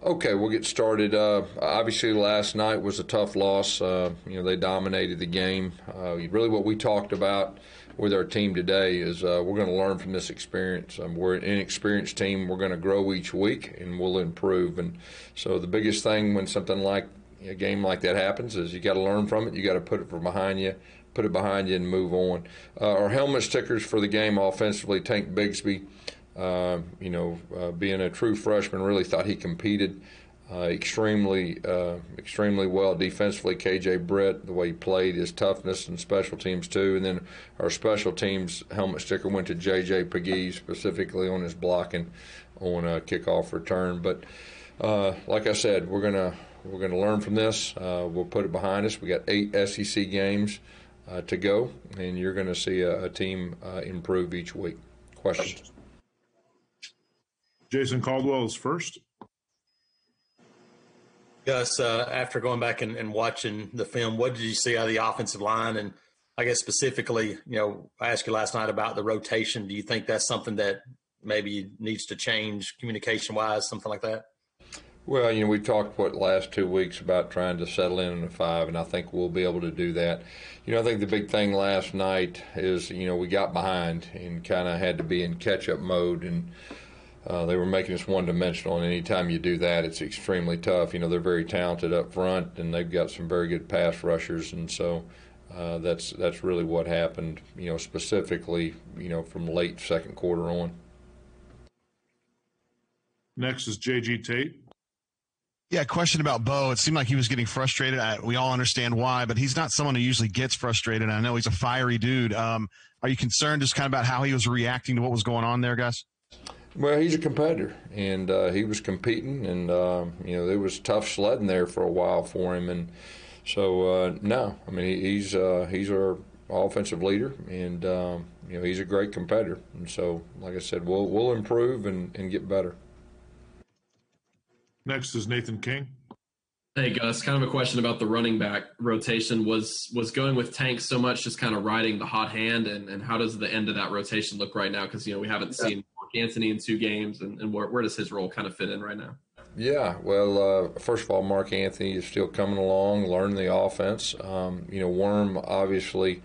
Okay, we'll get started. Obviously, last night was a tough loss. They dominated the game. Really, what we talked about with our team today is we're going to learn from this experience. We're an inexperienced team. We're going to grow each week, and we'll improve. And so the biggest thing when something like a game like that happens is you got to learn from it. You got to put it behind you, and move on. Our helmet stickers for the game offensively, Tank Bigsby. Being a true freshman, really thought he competed extremely well defensively. KJ Britt, the way he played, his toughness and special teams too. And then our special teams helmet sticker went to JJ Pegues, specifically on his blocking on a kickoff return. But like I said, we're gonna learn from this. We'll put it behind us. We got 8 SEC games to go, and you're going to see a team improve each week. Questions? Jason Caldwell is first. Gus, after going back and watching the film, what did you see out of the offensive line? And I guess specifically, I asked you last night about the rotation. Do you think that's something that maybe needs to change communication-wise, something like that? Well, we talked last 2 weeks about trying to settle in a 5, and I think we'll be able to do that. I think the big thing last night is, we got behind and kind of had to be in catch-up mode, and they were making us one-dimensional, and anytime you do that, it's extremely tough. They're very talented up front, and they've got some very good pass rushers, and so that's really what happened, specifically, from late second quarter on. Next is J.G. Tate. Yeah, question about Bo. It seemed like he was getting frustrated. We all understand why, but he's not someone who usually gets frustrated. I know he's a fiery dude. Are you concerned just kind of about how he was reacting to what was going on there, Gus? Well, he's a competitor, and he was competing, and there was tough sledding there for a while for him, and so no, I mean he's our offensive leader, and he's a great competitor, and so like I said, we'll improve and get better. Next is Nathan King. Hey, Gus, kind of a question about the running back rotation. Was going with Tank so much just kind of riding the hot hand, and how does the end of that rotation look right now? Because, we haven't seen Mark Anthony in 2 games, and where does his role kind of fit in right now? Yeah, well, first of all, Mark Anthony is still coming along, learning the offense. Worm obviously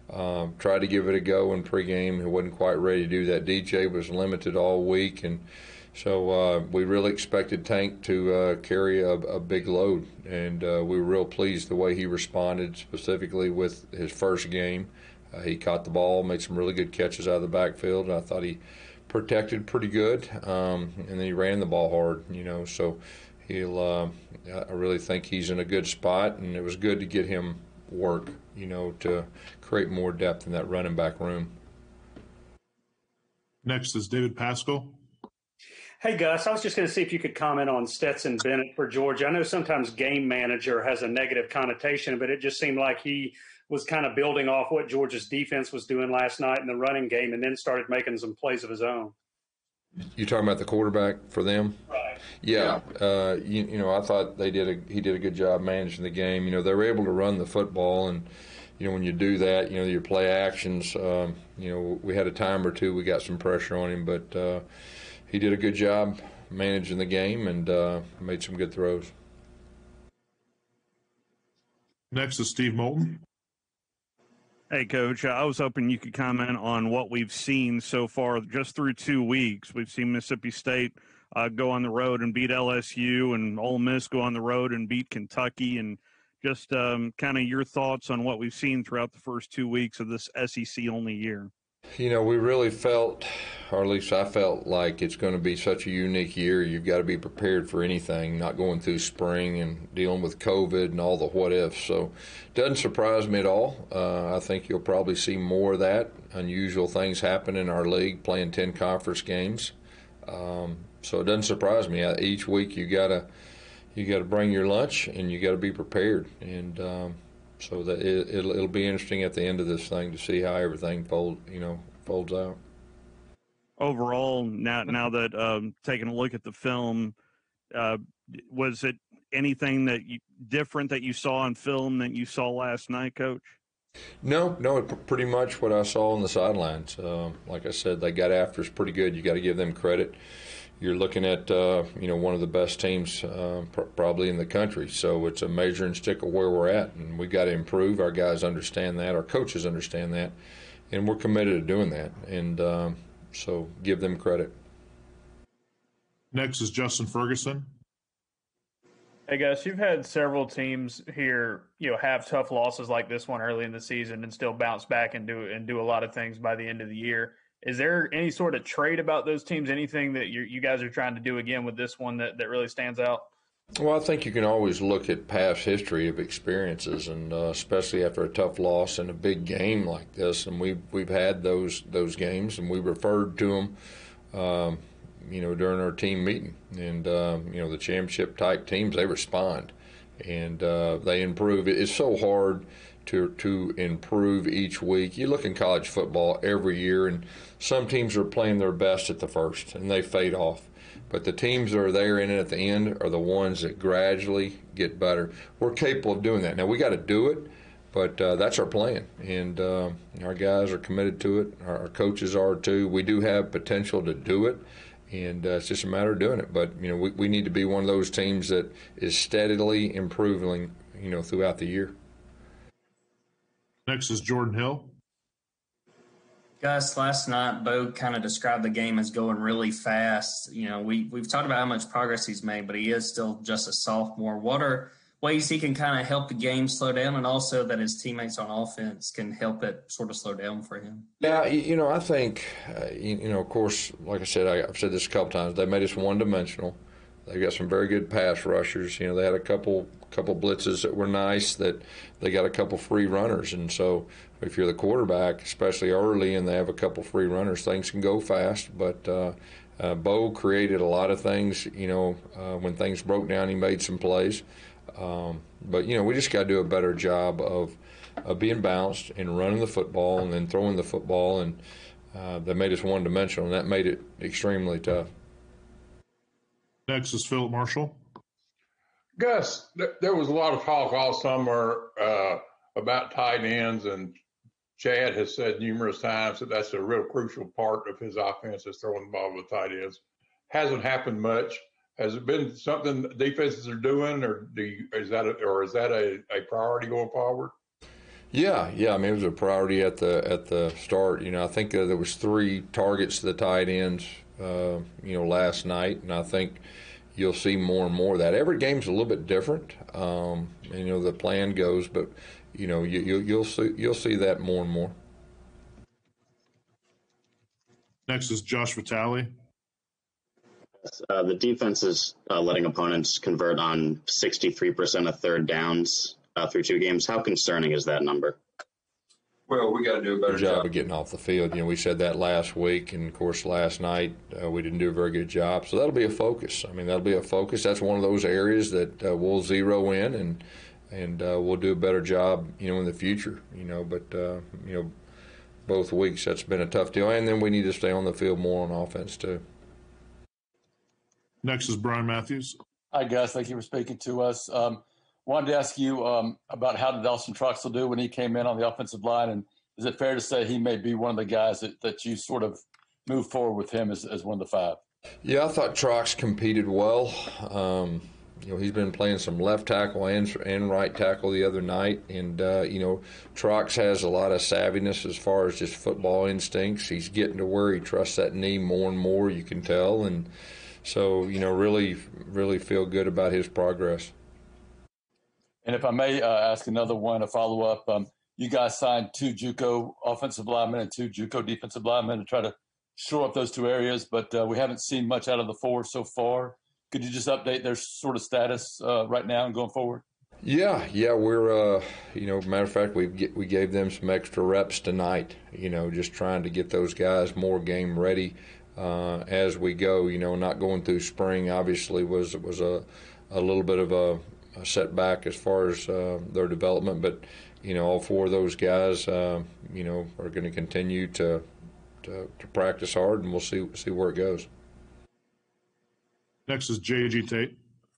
tried to give it a go in pregame. He wasn't quite ready to do that. DJ was limited all week, and so we really expected Tank to carry a big load, and we were real pleased the way he responded, specifically with his first game. He caught the ball, made some really good catches out of the backfield, and I thought he protected pretty good, and then he ran the ball hard, so I really think he's in a good spot, and it was good to get him work, to create more depth in that running back room. Next is David Pascal. Hey, Gus, I was just going to see if you could comment on Stetson Bennett for Georgia. I know sometimes game manager has a negative connotation, but it just seemed like he was kind of building off what Georgia's defense was doing last night in the running game and then started making some plays of his own. You talking about the quarterback for them? Right. Yeah. I thought he did a good job managing the game. They were able to run the football, and when you do that, your play actions. We had a time or two we got some pressure on him, but he did a good job managing the game and made some good throws. Next is Steve Moulton. Hey, Coach, I was hoping you could comment on what we've seen so far just through 2 weeks. We've seen Mississippi State go on the road and beat LSU, and Ole Miss go on the road and beat Kentucky, and just kind of your thoughts on what we've seen throughout the first 2 weeks of this SEC-only year. We really felt, or at least I felt, like it's going to be such a unique year. You've got to be prepared for anything, not going through spring and dealing with COVID and all the what-ifs. So it doesn't surprise me at all. I think you'll probably see more of that. Unusual things happen in our league, playing 10 conference games. So it doesn't surprise me. Each week you got to bring your lunch, and you got to be prepared. And so that it'll be interesting at the end of this thing to see how everything folds out. Overall, now that taking a look at the film, was it anything different that you saw on film that you saw last night, Coach? No, pretty much what I saw on the sidelines. Like I said, they got after us pretty good. You got to give them credit. you're looking at one of the best teams probably in the country. So it's a measuring stick of where we're at, and we got to improve. Our guys understand that, our coaches understand that, and we're committed to doing that. And so give them credit. Next is Justin Ferguson. Hey guys, you've had several teams here, have tough losses like this one early in the season and still bounce back and do a lot of things by the end of the year. Is there any sort of trait about those teams? Anything that you guys are trying to do again with this one that really stands out? Well, I think you can always look at past history of experiences, and especially after a tough loss in a big game like this. And we've had those games, and we referred to them, during our team meeting. And the championship type teams, they respond and they improve. It's so hard to improve each week. You look in college football every year, and some teams are playing their best at the first, and they fade off. But the teams that are there in it at the end are the ones that gradually get better. We're capable of doing that. Now, we got to do it, but that's our plan. And our guys are committed to it. Our coaches are too. We do have potential to do it, and it's just a matter of doing it. But, we need to be one of those teams that is steadily improving, throughout the year. Next is Jordan Hill. Gus, last night, Bo kind of described the game as going really fast. We've talked about how much progress he's made, but he is still just a sophomore. What are ways he can kind of help the game slow down, and also that his teammates on offense can help it sort of slow down for him? Yeah, I think, of course, like I said, I've said this a couple times, they made us one-dimensional. They've got some very good pass rushers. They had a couple blitzes that were nice, that they got a couple free runners. And so if you're the quarterback, especially early, and they have a couple free runners, things can go fast. But Bo created a lot of things. When things broke down, he made some plays. But, we just got to do a better job of being balanced and running the football and then throwing the football. And they made us one-dimensional, and that made it extremely tough. Next is Philip Marshall. Gus, there was a lot of talk all summer about tight ends, and Chad has said numerous times that that's a real crucial part of his offense is throwing the ball with tight ends. Hasn't happened much. Has it been something defenses are doing, or is that a priority going forward? Yeah. I mean, it was a priority at the start. I think there was 3 targets to the tight ends, last night, and I think you'll see more and more of that. Every game's a little bit different, the plan goes, but you'll see that more and more. Next is Josh Vitale. The defense is letting opponents convert on 63% of third downs through 2 games. How concerning is that number? Well, we got to do a better job of getting off the field. We said that last week, and of course last night we didn't do a very good job. So that'll be a focus. I mean, that'll be a focus. That's one of those areas that we'll zero in, and we'll do a better job, in the future. But both weeks that's been a tough deal, and then we need to stay on the field more on offense too. Next is Brian Matthews. Hi, Gus. Thank you for speaking to us. Wanted to ask you about how did Dawson Troxell do when he came in on the offensive line, and is it fair to say he may be one of the guys that you sort of move forward with him as one of the 5? Yeah, I thought Trox competed well. He's been playing some left tackle and right tackle the other night, and Trox has a lot of savviness as far as just football instincts. He's getting to where he trusts that knee more and more, you can tell, and so really, really feel good about his progress. And if I may ask another one, a follow-up, you guys signed 2 JUCO offensive linemen and 2 JUCO defensive linemen to try to shore up those 2 areas, but we haven't seen much out of the 4 so far. Could you just update their sort of status right now and going forward? Yeah, we're matter of fact, we gave them some extra reps tonight. Just trying to get those guys more game ready as we go. Not going through spring obviously was a little bit of a setback as far as their development, but all 4 of those guys are going to continue to practice hard, and we'll see where it goes. Next is J.G. Tate.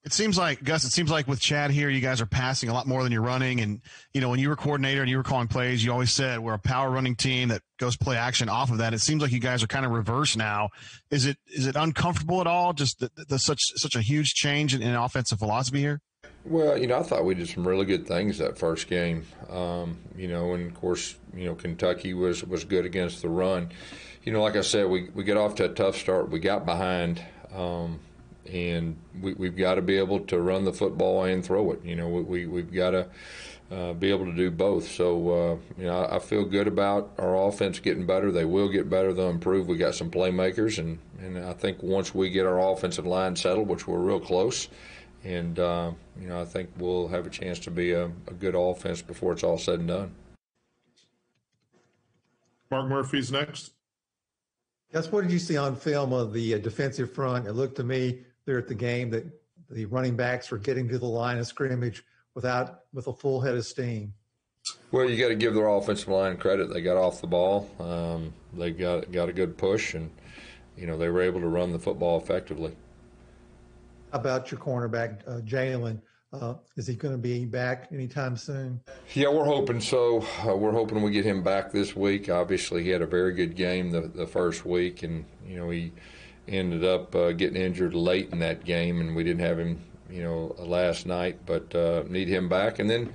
It seems like, Gus, with Chad here, you guys are passing a lot more than you're running. And, when you were coordinator and you were calling plays, you always said we're a power running team that goes play action off of that. It seems like you guys are kind of reverse now. Is it uncomfortable at all? Just such a huge change in offensive philosophy here? Well, I thought we did some really good things that first game. And of course, Kentucky was good against the run. Like I said, we get off to a tough start. We got behind. And we've got to be able to run the football and throw it. We've got to be able to do both. So, I feel good about our offense getting better. They will get better. They'll improve. We got some playmakers, and I think once we get our offensive line settled, which we're real close, and I think we'll have a chance to be a good offense before it's all said and done. Mark Murphy's next. Gus, what did you see on film of the defensive front? It looked to me there at the game that the running backs were getting to the line of scrimmage with a full head of steam. Well, you got to give their offensive line credit. They got off the ball. They got a good push, and they were able to run the football effectively. How about your cornerback, Jalen? Is he going to be back anytime soon? Yeah, we're hoping so. We're hoping we get him back this week. Obviously, he had a very good game the first week, and he ended up getting injured late in that game, and we didn't have him last night, but need him back. And then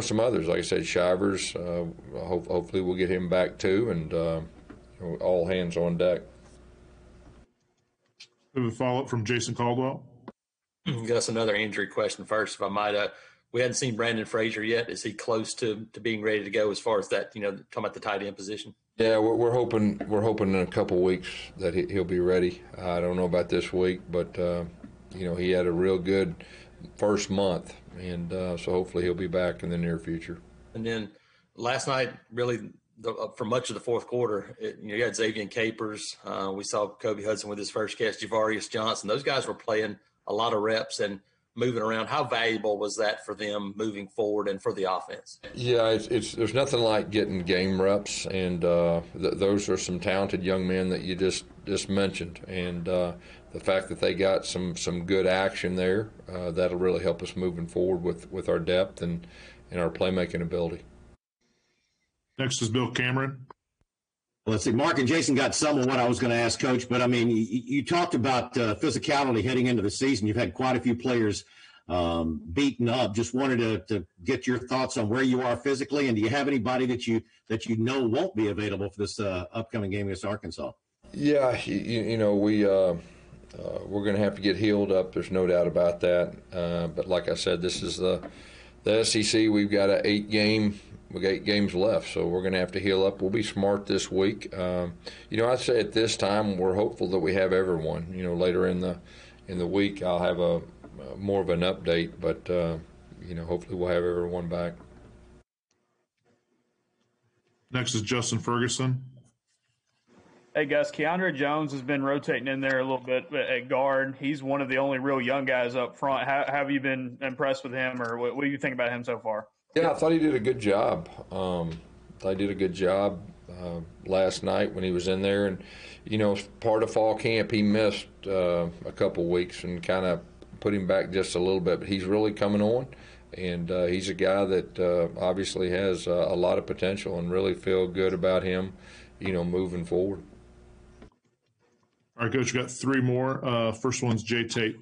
some others, like I said, Shivers, hopefully we'll get him back too, and all hands on deck. We have a follow-up from Jason Caldwell. Gus, another injury question first, if I might. We hadn't seen Brandon Frazier yet. Is he close to being ready to go as far as that, talking about the tight end position? Yeah, we're hoping in a couple weeks that he'll be ready. I don't know about this week, but he had a real good first month, and so hopefully he'll be back in the near future. And then last night, really, for much of the fourth quarter, you had Xavier Capers. We saw Kobe Hudson with his first catch, Javarius Johnson. Those guys were playing a lot of reps and moving around. How valuable was that for them moving forward and for the offense? Yeah, there's nothing like getting game reps, and those are some talented young men that you just mentioned, and the fact that they got some good action there, that'll really help us moving forward with our depth and our playmaking ability. Next is Bill Cameron. Well, let's see. Mark and Jason got some of what I was going to ask, Coach, but I mean, you talked about physicality heading into the season. You've had quite a few players beaten up. Just wanted to get your thoughts on where you are physically, and do you have anybody that you won't be available for this upcoming game against Arkansas? Yeah, we're going to have to get healed up. There's no doubt about that. But like I said, this is the SEC. We've got we got 8 games left, so we're going to have to heal up. We'll be smart this week. I'd say at this time we're hopeful that we have everyone. Later in the week I'll have a more of an update, but hopefully we'll have everyone back. Next is Justin Ferguson. Hey, Gus, Keandre Jones has been rotating in there a little bit at guard. He's one of the only real young guys up front. How have you been impressed with him, or what do you think about him so far? Yeah, I thought he did a good job. Last night when he was in there. And, part of fall camp, he missed a couple weeks and kind of put him back just a little bit. But he's really coming on, and he's a guy that obviously has a lot of potential, and really feel good about him, moving forward. All right, Coach, you got 3 more. First one's Jay Tate.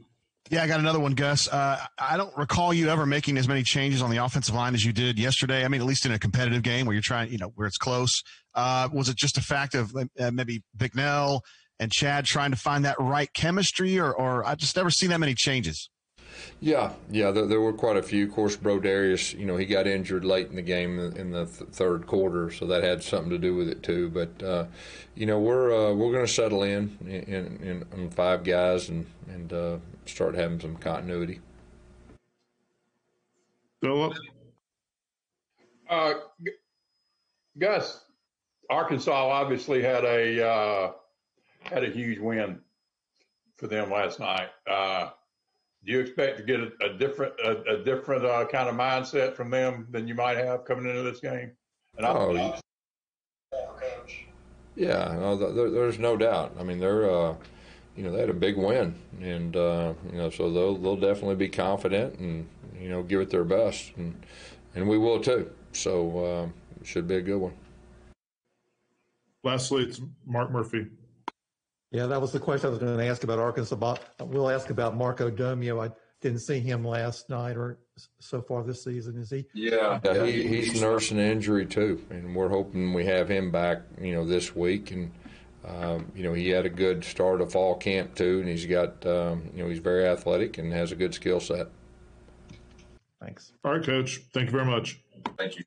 Yeah, I got another one, Gus. I don't recall you ever making as many changes on the offensive line as you did yesterday. I mean, at least in a competitive game where you're trying, where it's close. Was it just a fact of maybe Bicknell and Chad trying to find that right chemistry, or I just never seen that many changes? Yeah, there were quite a few. Of course, Brodarius, he got injured late in the game in the third quarter, so that had something to do with it too. But we're going to settle in on 5 guys and start having some continuity. Philip? Gus, Arkansas obviously had a huge win for them last night. Do you expect to get a different kind of mindset from them than you might have coming into this game? And yeah, no, there's no doubt. I mean, they're they had a big win, and so they'll definitely be confident and give it their best, and we will too. So it should be a good one. Lastly, it's Mark Murphy. Yeah, that was the question I was going to ask about Arkansas. We'll ask about Marco Domio. I didn't see him last night or so far this season. Is he? Yeah, he's nursing an injury too, and we're hoping we have him back, this week. And he had a good start of fall camp too, and he's got, he's very athletic and has a good skill set. Thanks. All right, Coach. Thank you very much. Thank you.